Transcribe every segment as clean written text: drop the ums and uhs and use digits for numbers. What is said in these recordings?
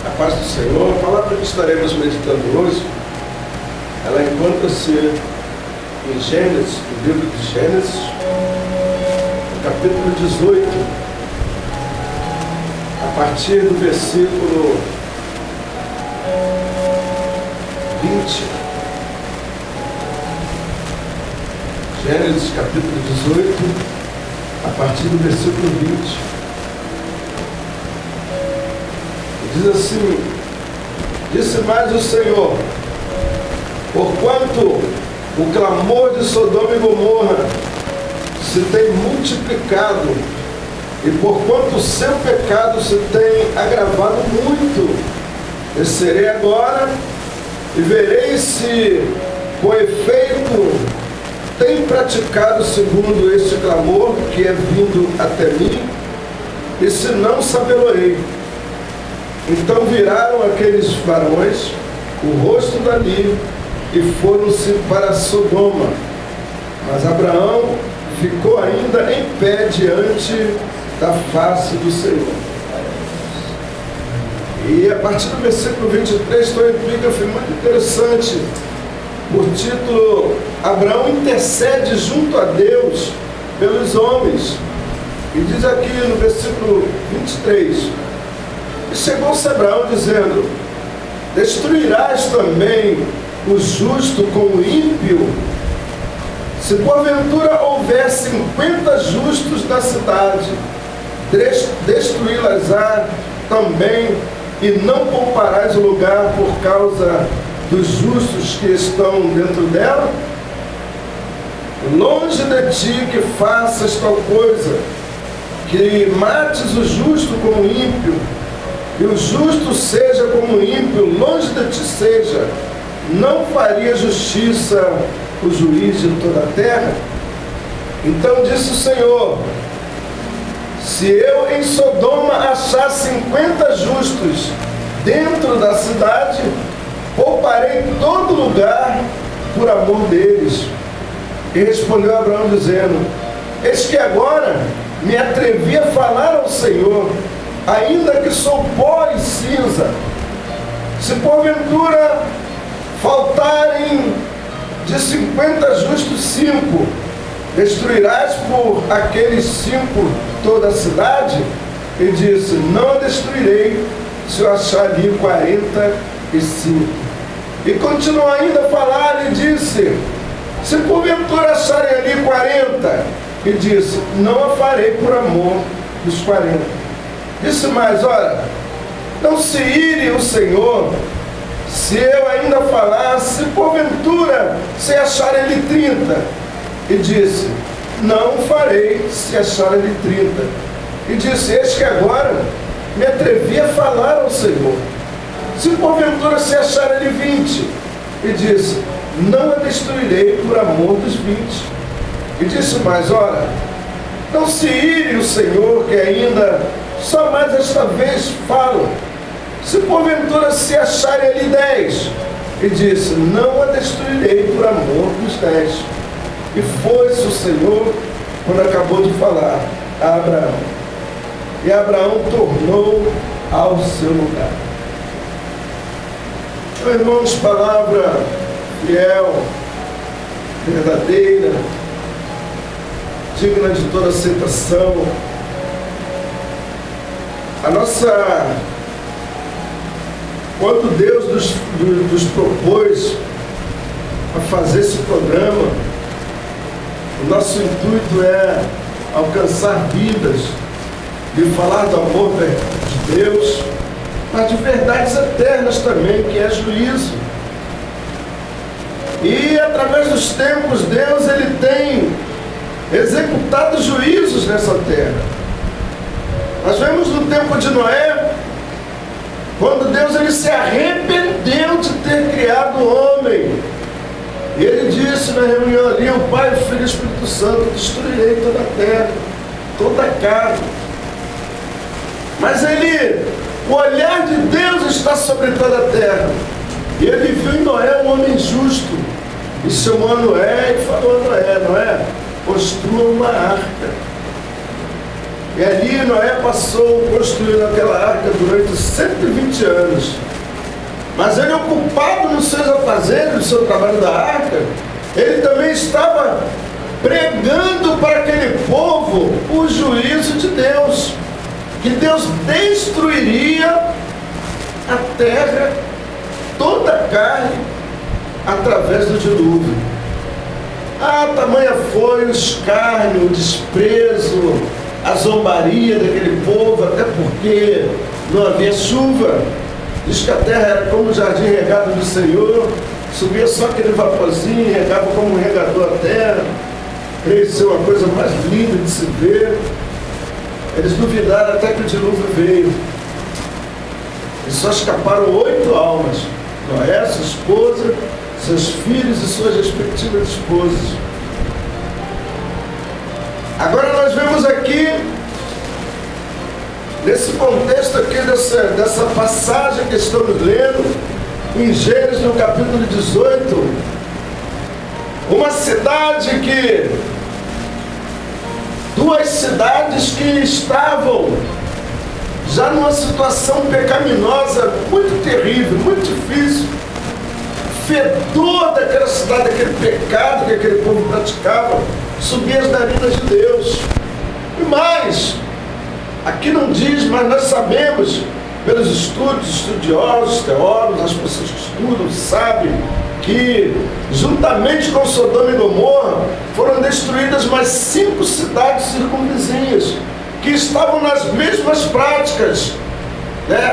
A paz do Senhor. A palavra que estaremos meditando hoje, ela encontra-se em Gênesis, no livro de Gênesis, no capítulo 18, a partir do versículo 20. Gênesis capítulo 18, a partir do versículo 20. Diz assim: disse mais o Senhor, porquanto o clamor de Sodoma e Gomorra se tem multiplicado, e porquanto o seu pecado se tem agravado muito, descerei agora e verei se, com efeito, tem praticado segundo este clamor que é vindo até mim, e se não, sabê-lo-ei. Então viraram aqueles varões o rosto dali e foram-se para Sodoma. Mas Abraão ficou ainda em pé diante da face do Senhor. E a partir do versículo 23, estou em Bíblia, foi muito interessante. Por título, Abraão intercede junto a Deus pelos homens. E diz aqui no versículo 23, e chegou-se Abraão dizendo: destruirás também o justo com o ímpio? Se porventura houver 50 justos na cidade, destruí-las-á também, e não pouparás o lugar por causa dos justos que estão dentro dela? Longe de ti que faças tal coisa, que mates o justo como o ímpio, e o justo seja como o ímpio, longe de ti seja. Não faria justiça o juiz de toda a terra? Então disse o Senhor: se eu em Sodoma achar 50 justos dentro da cidade, pouparei todo lugar por amor deles. E respondeu Abraão dizendo: eis que agora me atrevi a falar ao Senhor, ainda que sou pó e cinza. Se porventura faltarem de 50 justos 5, destruirás por aqueles 5 toda a cidade? E disse: não a destruirei, se eu achar ali 45. E continuou ainda a falar e disse: se porventura acharem ali 40, e disse: não a farei por amor dos 40. Disse mais: ora, não se ire o Senhor, se eu ainda falar, se porventura se acharem ali 30. E disse: não farei se acharem ali 30. E disse: eis que agora me atrevi a falar ao Senhor, se porventura se acharem ali 20. E disse: não a destruirei por amor dos 20. E disse mais: ora, não se ire o Senhor, que ainda só mais esta vez falo, se porventura se acharem ali 10. E disse: não a destruirei por amor dos 10. E foi-se o Senhor, quando acabou de falar, a Abraão. E Abraão tornou ao seu lugar. Meus irmãos, palavra fiel, verdadeira, digna de toda aceitação. Quando Deus nos propôs a fazer esse programa, o nosso intuito é alcançar vidas, de falar do amor de Deus, mas de verdades eternas também, que é juízo. E através dos tempos, Deus ele tem executado juízos nessa terra. Nós vemos no tempo de Noé, quando Deus ele se arrependeu de ter criado o homem. E ele disse na reunião ali: o Pai, o Filho e o Espírito Santo, destruirei toda a terra, toda a carne. Mas o olhar de Deus está sobre toda a terra. E ele viu em Noé um homem justo, e chamou a Noé e falou a Noé: Noé, construa uma arca. E ali Noé passou construindo aquela arca durante 120 anos. Mas ele, ocupado nos seus afazeres, no seu trabalho da arca, ele também estava pregando para aquele povo o juízo de Deus, que Deus destruiria a terra, toda a carne, através do dilúvio. Tamanha foi o escárnio, o desprezo, a zombaria daquele povo, até porque não havia chuva. Diz que a terra era como o jardim regado do Senhor, subia só aquele vaporzinho, regava como um regador a terra. Creio ser uma coisa mais linda de se ver. Eles duvidaram até que o dilúvio veio. E só escaparam 8 almas: Noé, sua esposa, seus filhos e suas respectivas esposas. Agora nós vemos aqui, nesse contexto aqui, dessa passagem que estamos lendo, em Gênesis, no capítulo 18, uma cidade que... duas cidades que estavam já numa situação pecaminosa muito terrível, muito difícil. Fedor daquela cidade, aquele pecado que aquele povo praticava, subia as narinas de Deus. E mais, aqui não diz, mas nós sabemos, pelos estudos, estudiosos, teólogos, as pessoas que estudam, sabem, que juntamente com Sodoma e Gomorra foram destruídas mais 5 cidades circunvizinhas, que estavam nas mesmas práticas.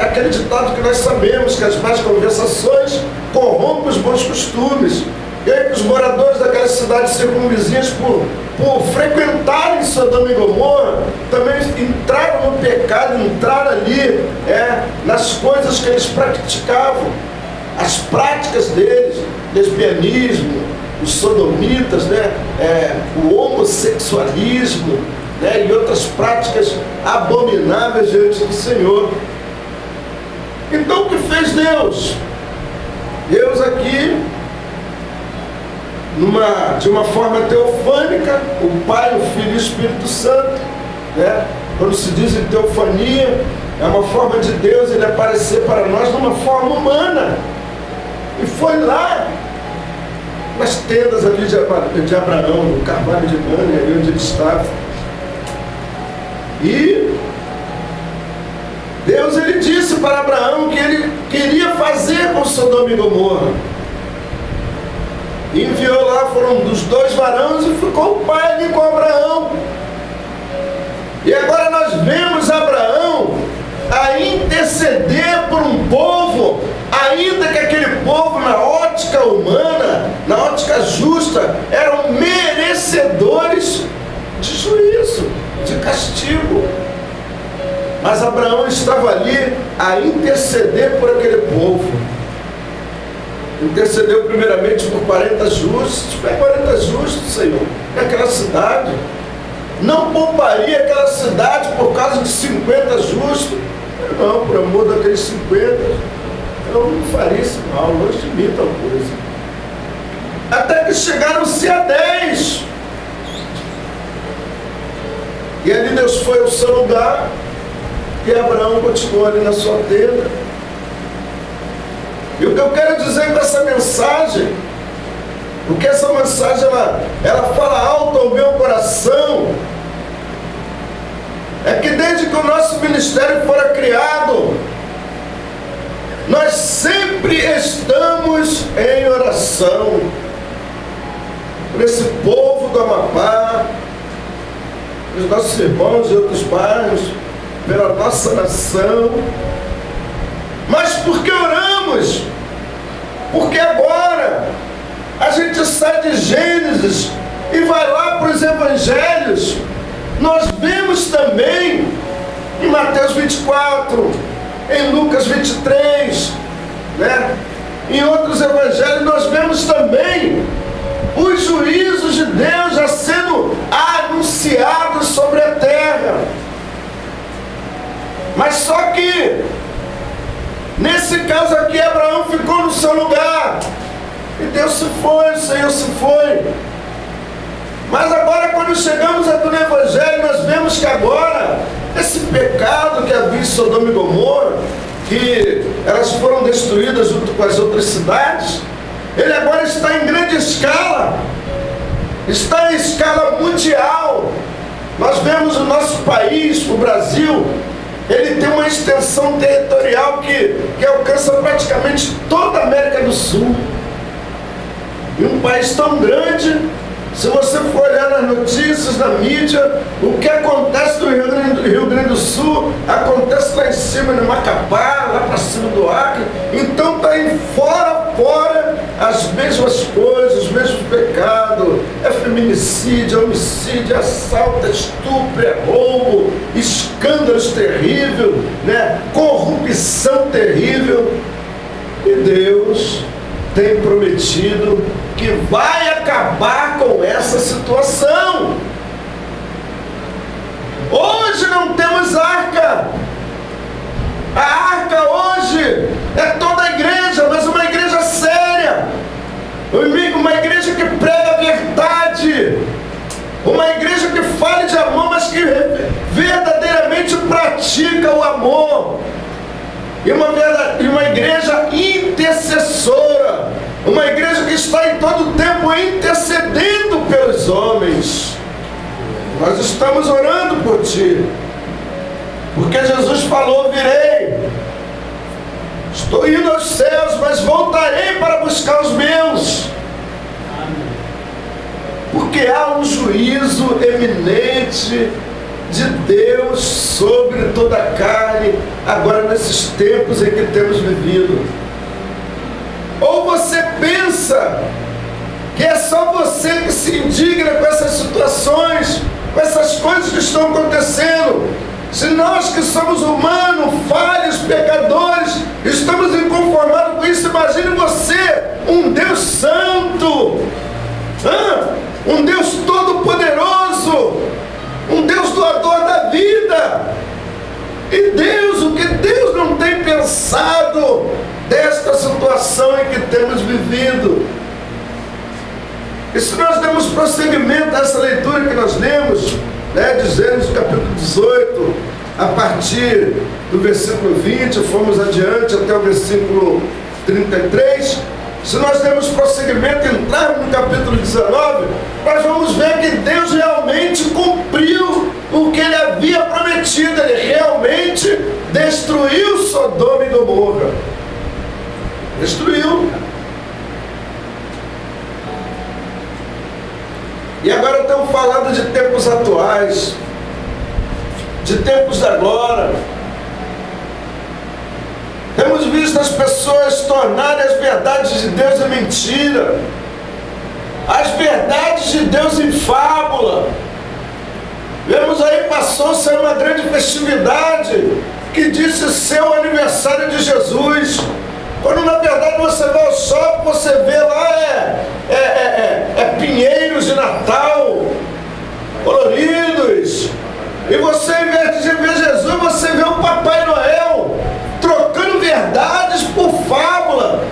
Aquele ditado que nós sabemos, que as más conversações corrompem os bons costumes. E aí os moradores daquelas cidades circunvizinhas, por frequentarem Sodoma e Gomorra, também entraram no pecado, entraram ali nas coisas que eles praticavam, as práticas deles, lesbianismo, os sodomitas, o homossexualismo, e outras práticas abomináveis diante do Senhor. Então o que fez Deus? Deus aqui, de uma forma teofânica, o Pai, o Filho e o Espírito Santo, quando se diz em teofania, é uma forma de Deus ele aparecer para nós numa forma humana. E foi lá, nas tendas ali de Abraão, no carvalho de Mane, ali onde ele estava. E Deus ele disse para Abraão que ele queria fazer com Sodoma e Gomorra. E enviou lá, foram dos 2 varões, e ficou o pai ali com Abraão. E agora nós vemos Abraão a interceder por um povo, ainda que aquele povo, na ótica humana, na ótica justa, eram merecedores de juízo, de castigo. Mas Abraão estava ali a interceder por aquele povo. Intercedeu primeiramente por 40 justos. 40 justos, Senhor, naquela cidade. Não pouparia aquela cidade por causa de 50 justos. Não, por amor daqueles 50, eu não faria esse mal, longe de mim tal coisa. Até que chegaram-se a 10. E ali Deus foi ao seu lugar, e Abraão continuou ali na sua tenda. E o que eu quero dizer com essa mensagem, porque essa mensagem ela fala alto ao meu coração, é que desde que o nosso ministério fora criado, nós sempre estamos em oração por esse povo do Amapá, os nossos irmãos de outros bairros, pela nossa nação. Mas por que oramos? Porque agora a gente sai de Gênesis e vai lá para os Evangelhos. Nós vemos também em Mateus 24, em Lucas 23, em outros Evangelhos nós vemos também os juízos de Deus já sendo anunciados sobre a terra. Mas só que, nesse caso aqui, Abraão ficou no seu lugar. E Deus se foi, o Senhor se foi. Mas agora, quando chegamos aqui no Evangelho, nós vemos que agora, esse pecado que havia em Sodoma e Gomorra, que elas foram destruídas junto com as outras cidades, ele agora está em grande escala, está em escala mundial. Nós vemos o nosso país, o Brasil, ele tem uma extensão territorial que alcança praticamente toda a América do Sul. E um país tão grande, se você for olhar nas notícias, na mídia, o que acontece no Rio Grande do Sul, acontece lá em cima, no Macapá, lá para cima do Acre. Então está aí fora as mesmas coisas, os mesmos pecados. É feminicídio, é homicídio, é assalto, é estupro, é roubo, escândalos terríveis, né? Corrupção terrível. E Deus tem prometido que vai acabar com essa situação. Hoje não temos arca. A arca hoje é toda a igreja, mas uma igreja séria, uma igreja que prega a verdade, uma igreja que fale de amor, mas que verdadeiramente pratica o amor, e uma igreja intercessora, uma igreja que está em todo o tempo intercedendo pelos homens. Nós estamos orando por ti, porque Jesus falou: virei, estou indo aos céus, mas voltarei para buscar os meus. Porque há um juízo eminente de Deus sobre toda a carne, agora nesses tempos em que temos vivido. Ou você pensa que é só você que se indigna com essas situações, com essas coisas que estão acontecendo? Se nós que somos humanos, falhos, pecadores, estamos inconformados com isso, imagine você, um Deus santo, um Deus todo-poderoso, um Deus doador da vida. E Deus, o que Deus não tem pensado desta situação em que temos vivido? E se nós demos prosseguimento a essa leitura que nós lemos, de Gênesis capítulo 18, a partir do versículo 20, fomos adiante até o versículo 33, se nós demos prosseguimento e entrarmos no capítulo 19, nós vamos ver que Deus realmente cumpriu o que Ele havia prometido. Ele realmente destruiu Sodoma e Gomorra. Destruiu. E agora estamos falando de tempos atuais, de tempos da glória. Temos visto as pessoas tornarem as verdades de Deus em mentira, as verdades de Deus em fábula. Vemos aí, passou-se uma grande festividade que disse ser o aniversário de Jesus, quando na verdade você vai ao shopping, você vê lá pinheiros de Natal coloridos, e você, em vez de ver Jesus, você vê o Papai Noel trocando verdades por fábula.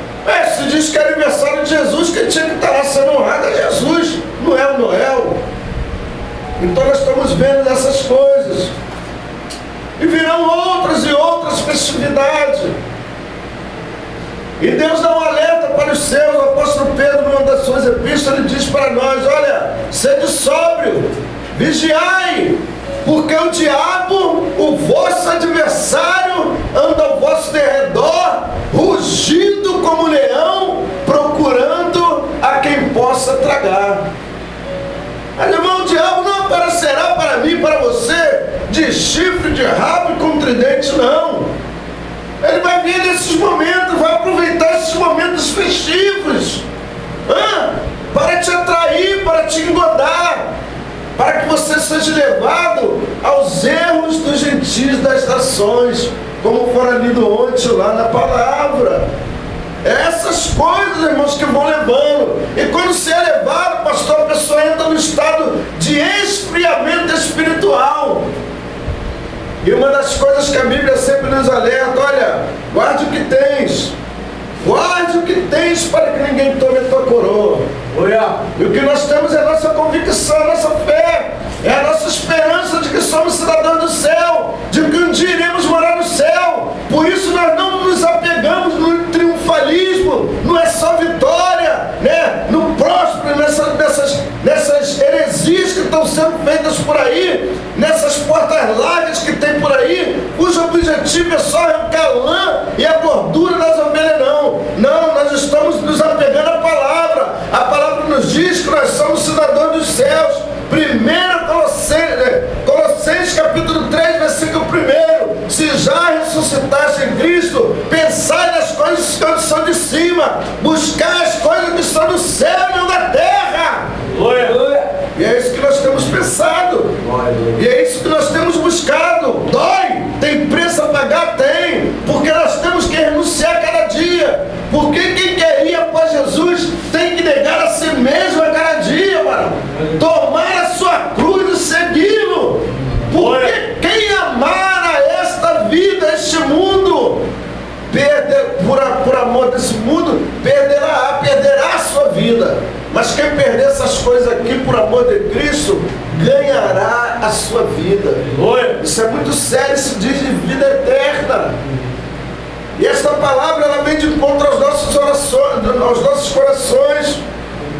Se diz que é aniversário de Jesus, que tinha que estar lá sendo honrado a Jesus, não é o Noel. Então nós estamos vendo essas coisas, e virão outras e outras festividades. E Deus dá um alerta para os seus. O apóstolo Pedro, numa das suas epístolas, ele diz para nós: olha, sede sóbrio, vigiai, porque o diabo, o vosso adversário, anda ao vosso derredor, rugindo como leão, procurando a quem possa tragar. Mas, irmão, o diabo não aparecerá para mim e para você de chifre, de rabo e com tridente, não. Ele vai vir nesses momentos, vai aproveitar esses momentos festivos, para te atrair, para te engodar, para que você seja levado aos erros dos gentios das nações, como fora lido ontem lá na palavra. Essas coisas, irmãos, que vão levando. E quando se é levado, pastor, a pessoa entra no estado de esfriamento espiritual. E uma das coisas que a Bíblia sempre nos alerta: olha, guarde o que tens, guarde o que tens, para que ninguém tome a tua coroa. E o que nós temos é a nossa convicção, a nossa fé, é a nossa esperança de que somos cidadãos do céu, de que um dia iremos morar no céu. Por isso nós não nos apegamos no triunfalismo, não é só vitória, né? No próspero, nessas heresias que estão sendo feitas por aí, nessas portas largas que tem por aí, cujo objetivo é só arrancar a lã e a gordura das ovelhas, não. Não, nós estamos nos apegando à palavra. A palavra nos diz que nós somos cidadãos dos céus. 1 Colossenses capítulo 3, versículo 1: se já ressuscitaste em Cristo, pensai nas coisas que são de cima, buscai as coisas que são do céu e não da terra. E é isso que nós temos pensado, e é isso que nós temos buscado. Dói, tem preço a pagar? Tem, porque nós temos que renunciar cada dia, porque quem quer ir após Jesus tem que negar a si mesmo a cada dia, mano. Tomar a sua cruz e segui-lo, porque quem amar a esta vida, este mundo, por amor desse mundo, perderá a sua vida. Mas quem perder essas coisas aqui por amor de Cristo, ganhará a sua vida. Isso é muito sério, se diz de vida eterna. E esta palavra, ela vem de encontro aos nossos corações.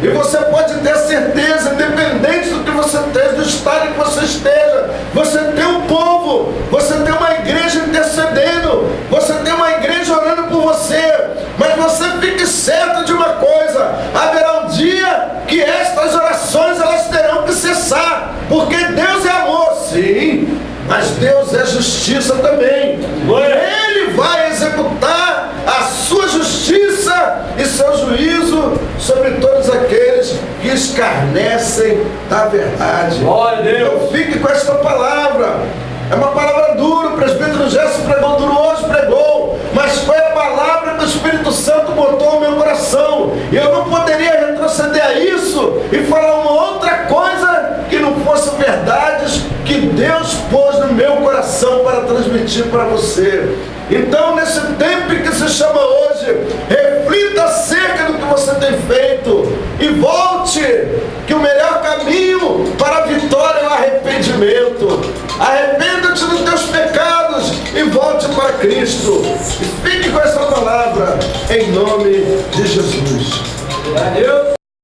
E você pode ter certeza, independente do que você esteja, do estado em que você esteja, você tem um povo, você tem uma igreja intercedendo, você tem uma igreja orando por você. Mas você fique certo de uma coisa: haverá um dia que estas orações elas terão que cessar, porque Deus é amor, sim, mas Deus é justiça também. Ele vai executar a sua justiça e seu juízo sobre todos aqueles que escarnecem da verdade. Então fique com esta palavra. É uma palavra dura, o presbítero Gerson pregou duro hoje, pregou, mas foi a palavra que o Espírito Santo botou no meu coração, e eu não poderia retroceder a isso e falar uma outra coisa que não fosse verdades que Deus pôs no meu coração para transmitir para você. Então, nesse tempo que se chama hoje, reflita acerca do que você tem feito e volte, que o melhor caminho para a vitória é o arrependimento. Arrependa-te dos teus pecados e volte para Cristo. E fique com essa palavra em nome de Jesus.